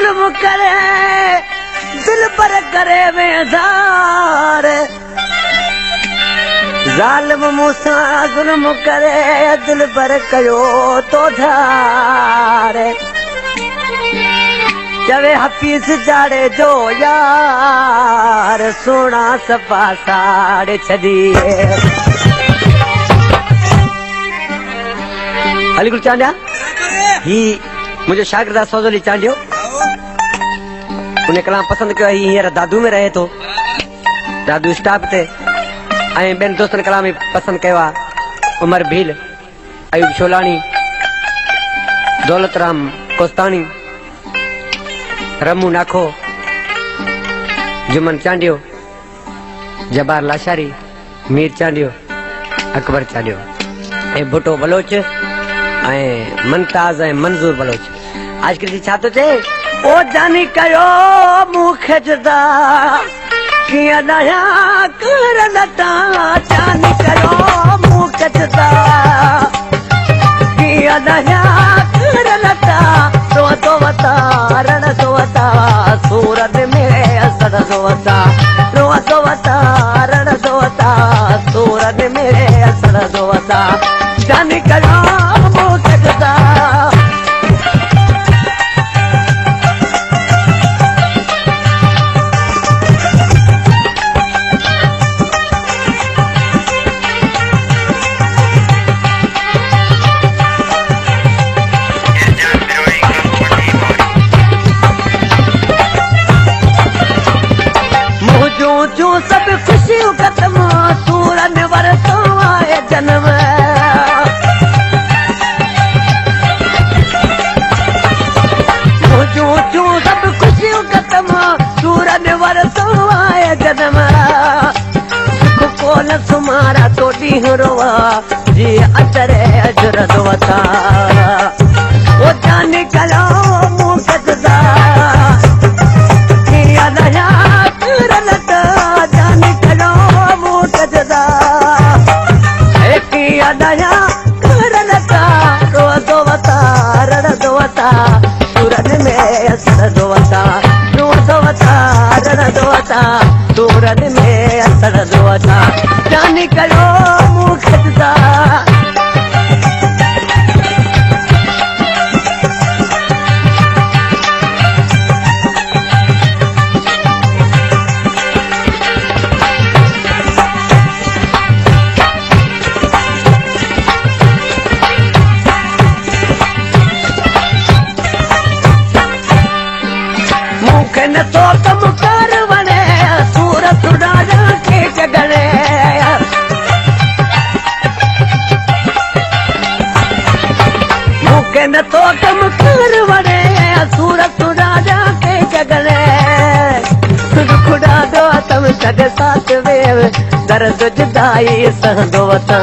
जुल्म करे दिल पर करे बेजार जालिम मूसा जुल्म करे दिल पर कयो तो धार चवे हफीज जाड़े जो यार सोना सफा साड़ छड़िए अलीगुल चांडिया ही मुझे शागिर्द सौजली चांडियो उन्हें कलाम पसंद किया ही हींअर दादू में रहे तो दादू स्टाफ ते ऐं ॿियनि दोस्तनि कलाम पसंद किया उमर भील अयूब शोलानी दौलतराम कोस्तानी रमू नाखो जुमन चांडियो जबार लाशारी मीर चांडियो अकबर चांडियो ऐं भुट्टो बलोच ऐं मुमताज ऐं मंजूर बलोच आज किसी छा तो चे ओ जानी कयो मुखे जुदा किया नया कर लता जानी कयो मुखे जुदा किया नया कर लता तो वता रण तो वता सूरत में असर तो वता रण तो वता सूरत में असर तो वता जानी कयो मुखे जुदा जो सब खुशियों खत्म सूरन वरसो आए जन्म जो सब खुशियों खत्म सूरन वरसो आए जन्म सुख को न सुमारा तो ॾींहुं रोवा जी अचरे अजर दोता वो जाने कलो मुख जुदा किया नया दया करनता रो वता रण वता सूरन में असर वता रण वता सूरन में असर वता जानी कयो मुख जुदा न तो तुम कर वने सूरत राजा के जगने मुके न तो तुम कर वने सूरत राजा के जगने खुदा दो तुम सद साथ वेव दर्द जुदाई सहदो वता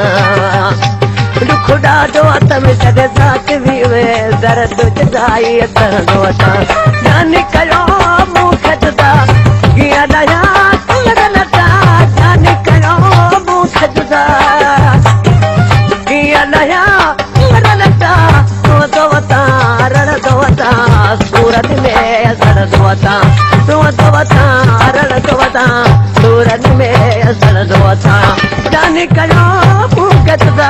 खुदा दो तुम सद साथ वेव दर्द जुदाई सहदो वता जाने कयो मुखे जुदा किया नया कर लता जाने कयो मुखे जुदा किया नया कर लता तो वता रण तो वता सूरत में असर वता रण तो वता सूरत में असर वता जाने कयो मुखे जुदा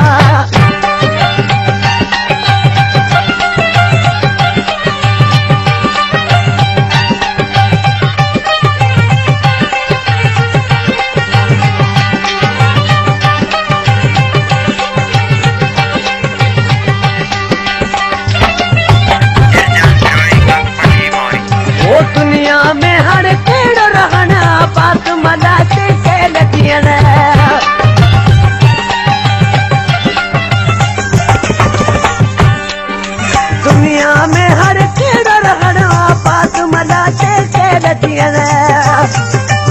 दुनिया में हर केड़ो रहना बात मना के लगियन दुनिया में हर केड़ो रहना बात मना के लगियन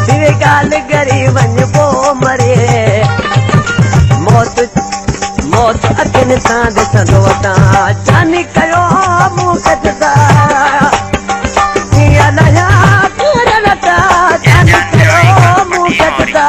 तेरे गाल गरीबन वो मरे मौत अखिन सां ॾिसंदो वता जानी कयो मुख जुदा नया कर लता जानी कयो मुख जुदा